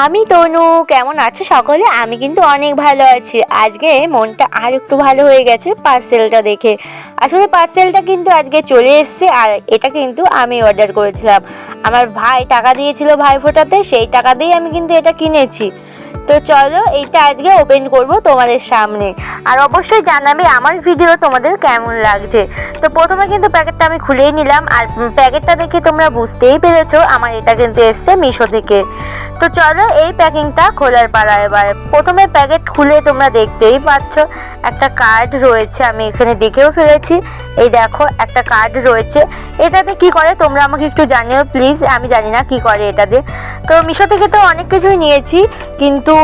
আমি তনু। কেমন আছো সকলে? আমি কিন্তু অনেক ভালো আছি। আজকে মনটা আর একটু ভালো হয়ে গেছে পার্সেলটা দেখে। আসলে পার্সেলটা কিন্তু আজকে চলে এসেছে, আর এটা কিন্তু আমি অর্ডার করেছিলাম। আমার ভাই টাকা দিয়েছিল ভাইফোঁটাতে, সেই টাকা দিয়ে আমি কিন্তু এটা কিনেছি। তো চলো এইটা আজকে ওপেন করব তোমাদের সামনে, আর অবশ্যই জানাবে আমার ভিডিও তোমাদের কেমন লাগছে। তো প্রথমে কিন্তু প্যাকেটটা আমি খুলেই নিলাম, আর প্যাকেটটা দেখে তোমরা বুঝতেই পেরেছো আমার এটা কিন্তু এসছে মিশো থেকে। তো চলো এই প্যাকিংটা খোলার পালা। এবার প্রথমে প্যাকেট খুলে তোমরা দেখতেই পাচ্ছ একটা কার্ড রয়েছে, আমি এখানে দেখেও ফেলেছি। এই দেখো একটা কার্ড রয়েছে। এটাতে কি করে তোমরা আমাকে একটু জানিও প্লিজ, আমি জানি না কি করে এটাতে। তো মিশো থেকে তো অনেক কিছুই নিয়েছি, কিন্তু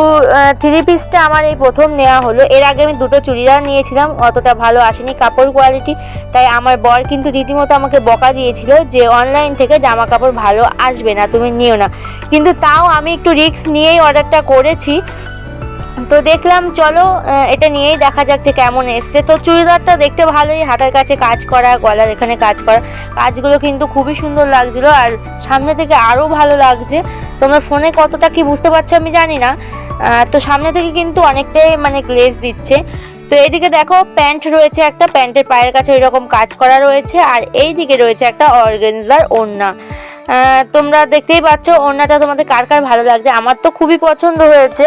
3 পিসটা আমার এই প্রথম নেওয়া হলো। এর আগে আমি দুটো চুড়িদার নিয়েছিলাম, অতটা ভালো আসেনি কাপড় কোয়ালিটি। তাই আমার বর কিন্তু রীতিমতো আমাকে বকা দিয়েছিল যে অনলাইন থেকে জামা কাপড় ভালো আসবে না, তুমি নিও না। কিন্তু তাও আমি একটু রিস্ক নিয়েই অর্ডারটা করেছি। তো দেখলাম চলো এটা নিয়েই দেখা যাচ্ছে কেমন এসছে। তো চুড়িদারটা দেখতে ভালোই, হাতের কাছে কাজ করা, গলার এখানে কাজ করা, কাজগুলো কিন্তু খুবই সুন্দর লাগছিলো, আর সামনে থেকে আরও ভালো লাগছে। তোমরা ফোনে কতটা কি বুঝতে পারছো আমি জানি না। তো সামনে থেকে কিন্তু অনেকটাই মানে গ্লেজ দিচ্ছে। তো এইদিকে দেখো প্যান্ট রয়েছে, একটা প্যান্টের পায়ের কাছে ওইরকম কাজ করা রয়েছে, আর এই দিকে রয়েছে একটা অর্গানজার ওড়না। তোমরা দেখতেই পাচ্ছ ওড়নাটা তোমাদের কার কার ভালো লাগছে, আমার তো খুবই পছন্দ হয়েছে।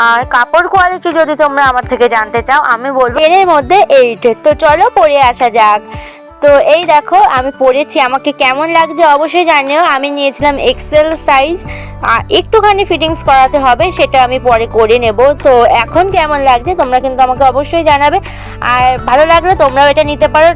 আর কাপড় কোয়ালিটি যদি তোমরা আমার থেকে জানতে চাও আমি বলবো এর মধ্যে 8। তো চলো পরে আসা যাক। তো এই দেখো আমি পরেছি, আমাকে কেমন লাগছে অবশ্যই জানিও। আমি নিয়েছিলাম এক্সেল সাইজ, একটুখানি ফিটিংস করাতে হবে, সেটা আমি পরে করে নেব। তো এখন কেমন লাগছে তোমরা কিন্তু আমাকে অবশ্যই জানাবে, আর ভালো লাগলে তোমরাও এটা নিতে পারো।